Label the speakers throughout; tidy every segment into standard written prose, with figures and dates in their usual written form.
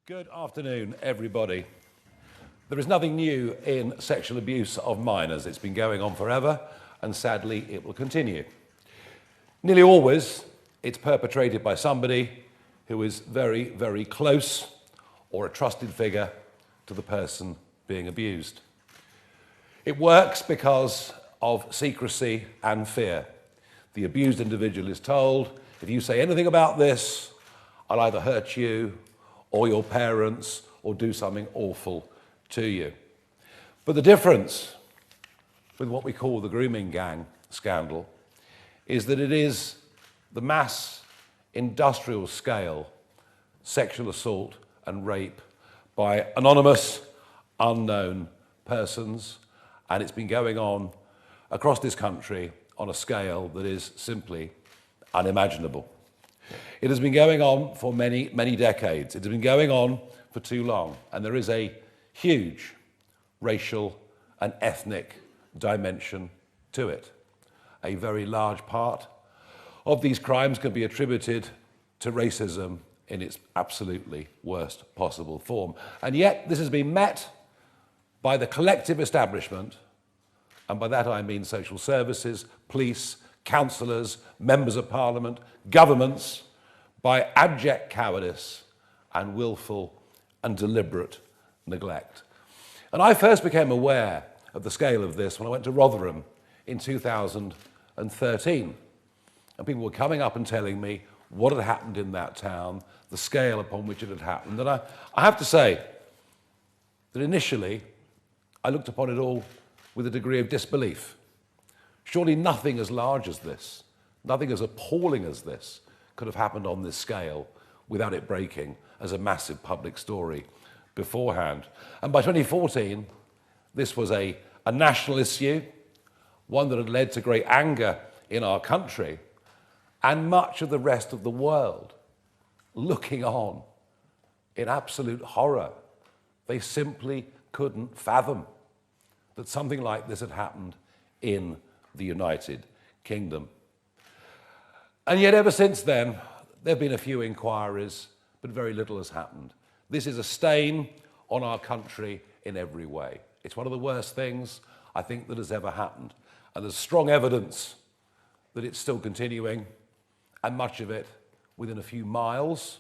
Speaker 1: Good afternoon, everybody. There is nothing new in sexual abuse of minors. It's been going on forever, and sadly, it will continue. Nearly always, it's perpetrated by somebody who is very, very close or a trusted figure to the person being abused. It works because of secrecy and fear. The abused individual is told, if you say anything about this, I'll either hurt you or your parents, or do something awful to you. But the difference with what we call the grooming gang scandal is that it is the mass industrial scale sexual assault and rape by anonymous, unknown persons, and it's been going on across this country on a scale that is simply unimaginable. It has been going on for many, many decades. It has been going on for too long, and there is a huge racial and ethnic dimension to it. A very large part of these crimes can be attributed to racism in its absolutely worst possible form. And yet this has been met by the collective establishment, and by that I mean social services, police, councillors, members of parliament, governments, by abject cowardice and willful and deliberate neglect. And I first became aware of the scale of this when I went to Rotherham in 2013. And people were coming up and telling me what had happened in that town, the scale upon which it had happened. And I have to say that initially I looked upon it all with a degree of disbelief. Surely nothing as large as this, nothing as appalling as this, could have happened on this scale without it breaking as a massive public story beforehand. And by 2014, this was a national issue, one that had led to great anger in our country, and much of the rest of the world looking on in absolute horror. They simply couldn't fathom that something like this had happened in the United Kingdom. And yet ever since then, there have been a few inquiries, but very little has happened. This is a stain on our country in every way. It's one of the worst things I think that has ever happened. And there's strong evidence that it's still continuing, and much of it within a few miles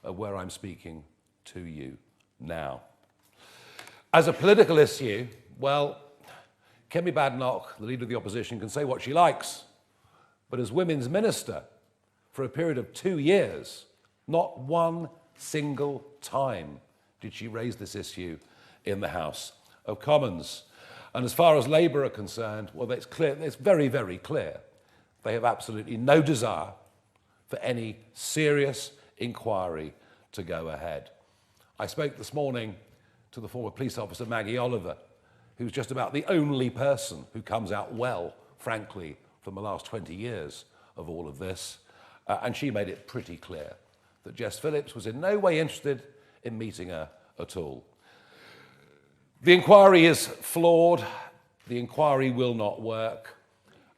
Speaker 1: of where I'm speaking to you now. As a political issue, well, Kemi Badenoch, the leader of the opposition, can say what she likes. But as Women's Minister, for a period of 2 years, not one single time did she raise this issue in the House of Commons. And as far as Labour are concerned, well, it's clear, it's very, very clear. They have absolutely no desire for any serious inquiry to go ahead. I spoke this morning to the former police officer, Maggie Oliver, who's just about the only person who comes out well, frankly, from the last 20 years of all of this, and she made it pretty clear that Jess Phillips was in no way interested in meeting her at all. The inquiry is flawed, the inquiry will not work,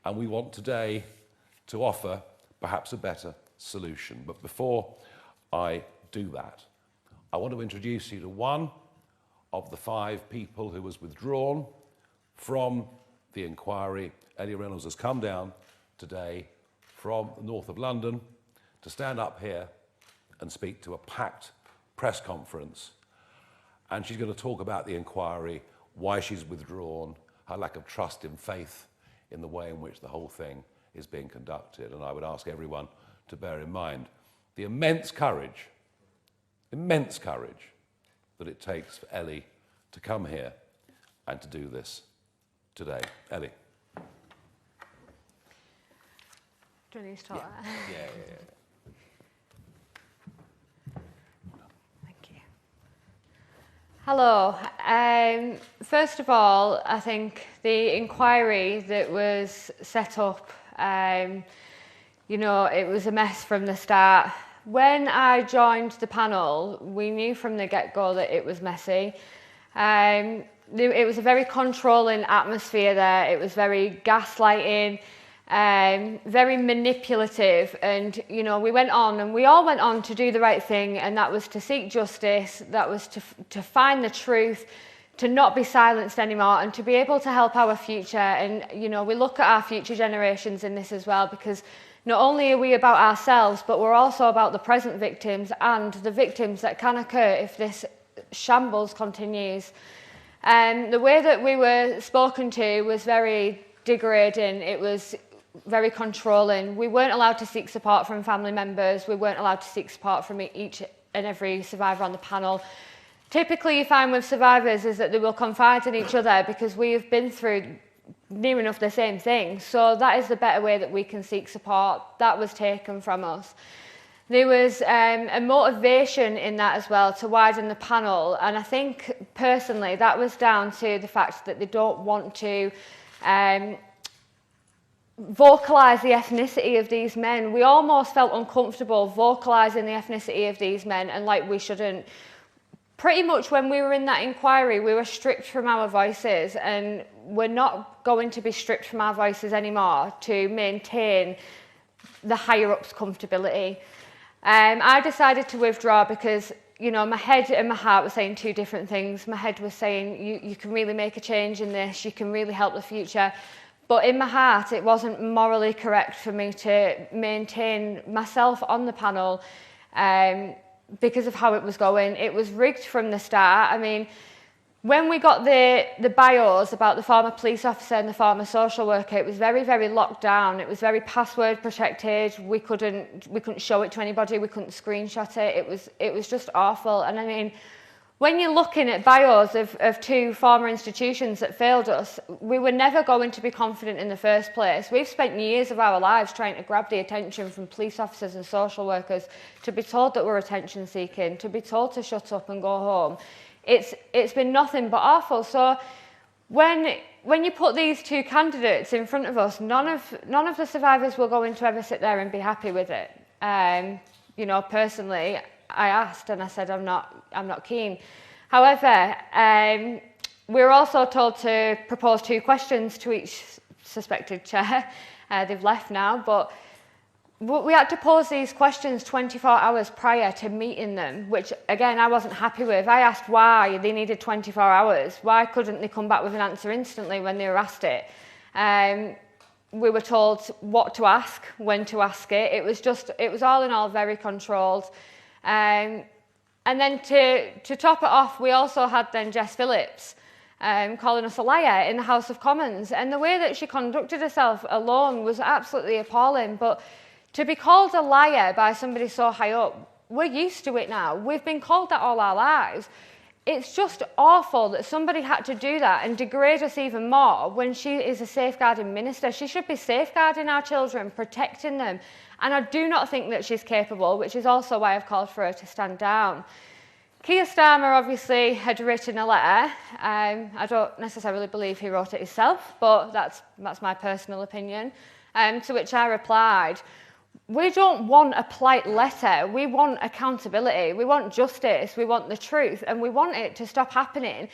Speaker 1: and we want today to offer perhaps a better solution. But before I do that, I want to introduce you to one of the 5 people who was withdrawn from the inquiry. Ellie-ann Reynolds has come down today from the north of London to stand up here and speak to a packed press conference. And she's going to talk about the inquiry, why she's withdrawn, her lack of trust and faith in the way in which the whole thing is being conducted. And I would ask everyone to bear in mind the immense courage that it takes for Ellie to come here and to do this today. Ellie.
Speaker 2: Do you need to start there?
Speaker 1: Yeah.
Speaker 2: Thank you. Hello. First of all, I think the inquiry that was set up, it was a mess from the start. When I joined the panel, we knew from the get-go that it was messy. It was a very controlling atmosphere there. It was very gaslighting. very manipulative, and we all went on to do the right thing, and that was to seek justice, that was to find the truth, to not be silenced anymore, and to be able to help our future. And we look at our future generations in this as well, because not only are we about ourselves, but we're also about the present victims and the victims that can occur if this shambles continues. The way that we were spoken to was very degrading. It was very controlling. We weren't allowed to seek support from family members. We weren't allowed to seek support from each and every survivor on the panel. Typically, you find with survivors is that they will confide in each other because we have been through near enough the same thing. So that is the better way that we can seek support. That was taken from us. There was a motivation in that as well to widen the panel, and I think personally that was down to the fact that they don't want to vocalise the ethnicity of these men. We almost felt uncomfortable vocalising the ethnicity of these men, and like we shouldn't. Pretty much when we were in that inquiry, we were stripped from our voices, and we're not going to be stripped from our voices anymore to maintain the higher-ups' comfortability. I decided to withdraw because, my head and my heart were saying two different things. My head was saying, you can really make a change in this, you can really help the future. But in my heart, it wasn't morally correct for me to maintain myself on the panel because of how it was going. It was rigged from the start. I mean, when we got the bios about the former police officer and the former social worker, it was very, very locked down. It was very password protected. We couldn't show it to anybody. We couldn't screenshot it. It was just awful. And I mean, when you're looking at bios of two former institutions that failed us, we were never going to be confident in the first place. We've spent years of our lives trying to grab the attention from police officers and social workers, to be told that we're attention seeking, to be told to shut up and go home. It's been nothing but awful. So when you put these two candidates in front of us, none of the survivors were going to ever sit there and be happy with it. Personally, I asked and I said I'm not keen. However, we were also told to propose two questions to each suspected chair. They've left now, but we had to pose these questions 24 hours prior to meeting them, which again I wasn't happy with. I asked why they needed 24 hours. Why couldn't they come back with an answer instantly when they were asked it? We were told what to ask, when to ask it. It was all in all very controlled. And then to top it off, we also had then Jess Phillips calling us a liar in the House of Commons. And the way that she conducted herself alone was absolutely appalling. But to be called a liar by somebody so high up, we're used to it now. We've been called that all our lives. It's just awful that somebody had to do that and degrade us even more when she is a safeguarding minister. She should be safeguarding our children, protecting them. And I do not think that she's capable, which is also why I've called for her to stand down. Keir Starmer obviously had written a letter. I don't necessarily believe he wrote it himself, but that's my personal opinion, to which I replied, we don't want a polite letter. We want accountability. We want justice. We want the truth. And we want it to stop happening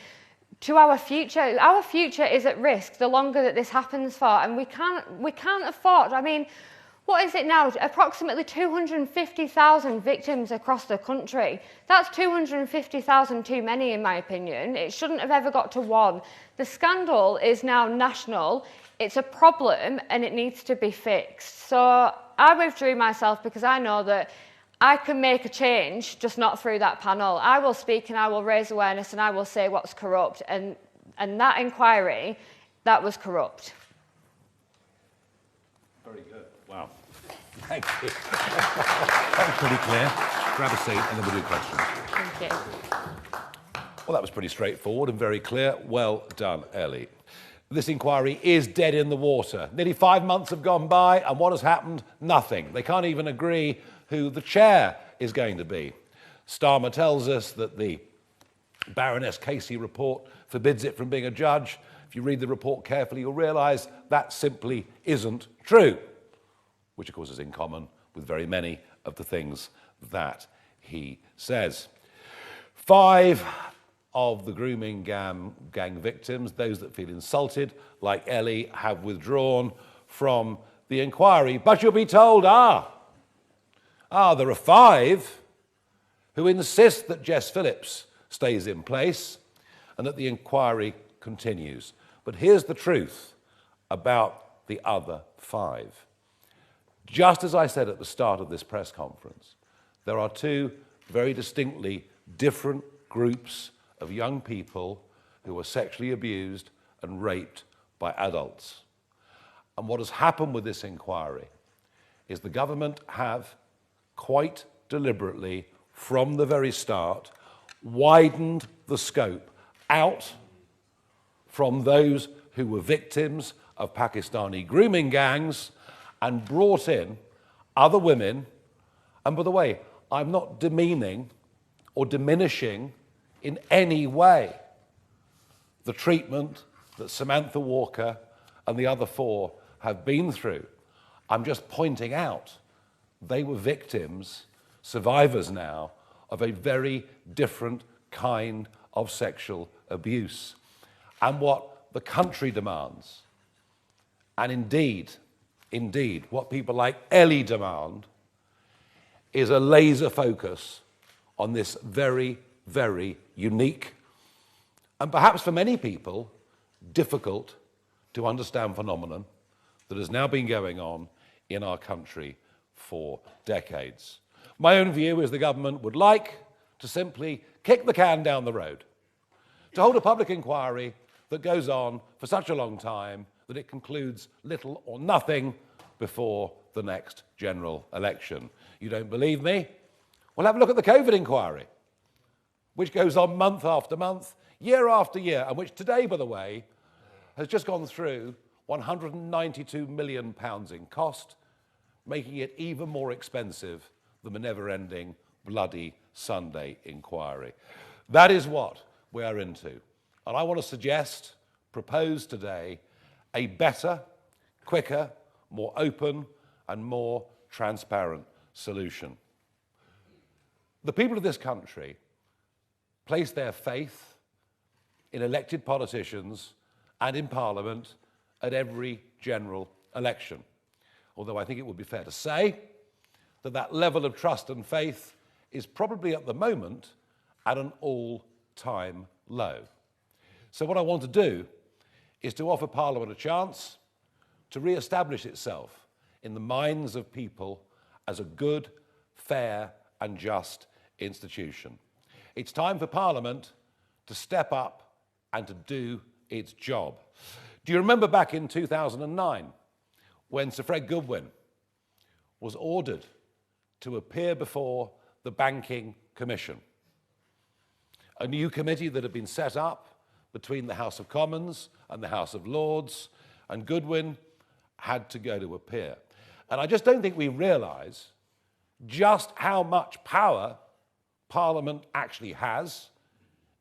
Speaker 2: to our future. Our future is at risk the longer that this happens for. And we can't afford, I mean, what is it now? Approximately 250,000 victims across the country. That's 250,000 too many, in my opinion. It shouldn't have ever got to one. The scandal is now national. It's a problem and it needs to be fixed. So I withdrew myself because I know that I can make a change, just not through that panel. I will speak and I will raise awareness and I will say what's corrupt. And that inquiry, that was corrupt.
Speaker 1: Very good. Wow. Thank you. That was pretty clear. Grab a seat and then we'll do questions.
Speaker 2: Thank you.
Speaker 1: Well, that was pretty straightforward and very clear. Well done, Ellie. This inquiry is dead in the water. Nearly 5 months have gone by, and what has happened? Nothing. They can't even agree who the chair is going to be. Starmer tells us that the Baroness Casey report forbids it from being a judge. If you read the report carefully, you'll realise that simply isn't true, which of course is in common with very many of the things that he says. 5 of the grooming gang victims, those that feel insulted, like Ellie, have withdrawn from the inquiry, but you'll be told, there are 5 who insist that Jess Phillips stays in place and that the inquiry continues. But here's the truth about the other 5. Just as I said at the start of this press conference, there are 2 very distinctly different groups of young people who were sexually abused and raped by adults. And what has happened with this inquiry is the government have quite deliberately, from the very start, widened the scope out from those who were victims of Pakistani grooming gangs and brought in other women. And by the way, I'm not demeaning or diminishing in any way the treatment that Samantha Walker and the other 4 have been through. I'm just pointing out they were victims, survivors now, of a very different kind of sexual abuse. And what the country demands, and indeed, what people like Ellie demand, is a laser focus on this very, very unique, and perhaps for many people, difficult to understand phenomenon that has now been going on in our country for decades. My own view is the government would like to simply kick the can down the road, to hold a public inquiry that goes on for such a long time that it concludes little or nothing before the next general election. You don't believe me? Well, have a look at the COVID inquiry, which goes on month after month, year after year, and which today, by the way, has just gone through £192 million in cost, making it even more expensive than the never-ending bloody Sunday inquiry. That is what we are into. And I want to propose today, a better, quicker, more open and more transparent solution. The people of this country place their faith in elected politicians and in Parliament at every general election. Although I think it would be fair to say that that level of trust and faith is probably at the moment at an all-time low. So what I want to do is to offer Parliament a chance to re-establish itself in the minds of people as a good, fair and just institution. It's time for Parliament to step up and to do its job. Do you remember back in 2009 when Sir Fred Goodwin was ordered to appear before the Banking Commission, a new committee that had been set up between the House of Commons and the House of Lords, and Goodwin had to go to appear. And I just don't think we realise just how much power Parliament actually has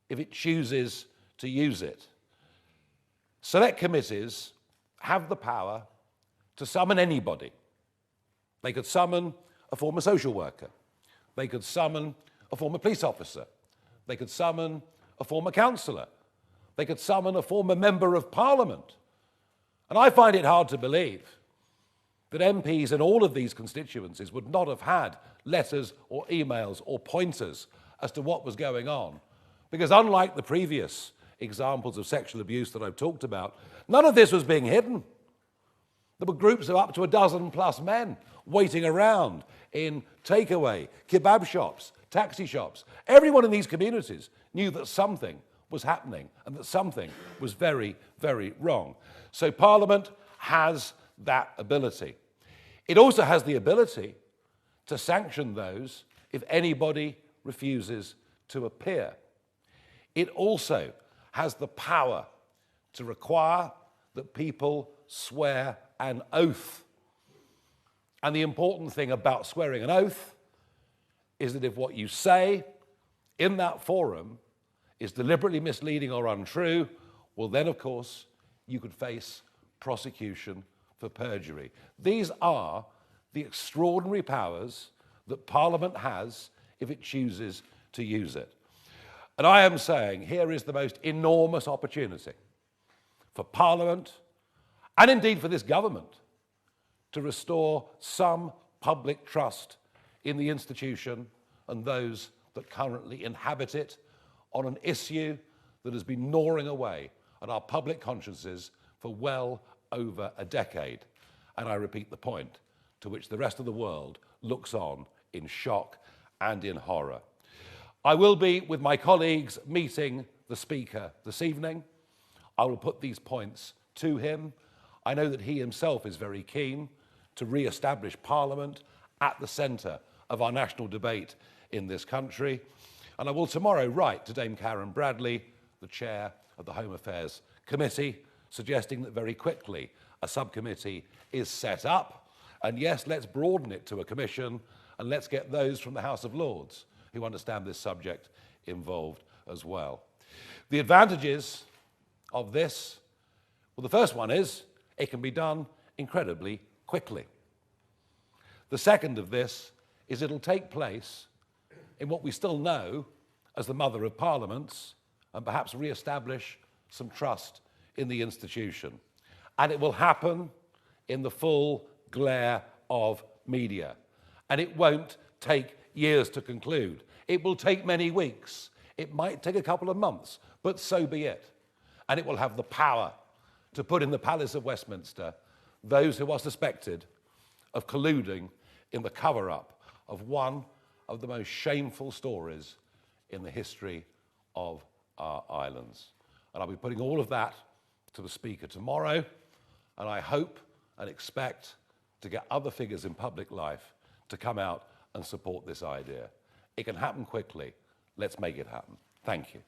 Speaker 1: if it chooses to use it. Select committees have the power to summon anybody. They could summon a former social worker. They could summon a former police officer. They could summon a former councillor. They could summon a former member of Parliament. And I find it hard to believe that MPs in all of these constituencies would not have had letters or emails or pointers as to what was going on. Because unlike the previous examples of sexual abuse that I've talked about, none of this was being hidden. There were groups of up to 12+ men waiting around in takeaway, kebab shops, taxi shops. Everyone in these communities knew that something was happening and that something was very, very wrong. So Parliament has that ability. It also has the ability to sanction those if anybody refuses to appear. It also has the power to require that people swear an oath. And the important thing about swearing an oath is that if what you say in that forum is deliberately misleading or untrue, well then, of course, you could face prosecution for perjury. These are the extraordinary powers that Parliament has if it chooses to use it. And I am saying here is the most enormous opportunity for Parliament, and indeed for this government, to restore some public trust in the institution and those that currently inhabit it on an issue that has been gnawing away at our public consciences for well over a decade. And I repeat the point, to which the rest of the world looks on in shock and in horror. I will be, with my colleagues, meeting the Speaker this evening. I will put these points to him. I know that he himself is very keen to re-establish Parliament at the centre of our national debate in this country. And I will tomorrow write to Dame Karen Bradley, the chair of the Home Affairs Committee, suggesting that very quickly a subcommittee is set up. And yes, let's broaden it to a commission, and let's get those from the House of Lords who understand this subject involved as well. The advantages of this, well, the first one is it can be done incredibly quickly. The second of this is it'll take place in what we still know as the mother of parliaments, and perhaps re-establish some trust in the institution. And it will happen in the full glare of media. And it won't take years to conclude. It will take many weeks. It might take a couple of months, but so be it. And it will have the power to put in the Palace of Westminster those who are suspected of colluding in the cover-up of one of the most shameful stories in the history of our islands. And I'll be putting all of that to the Speaker tomorrow, and I hope and expect to get other figures in public life to come out and support this idea. It can happen quickly. Let's make it happen. Thank you.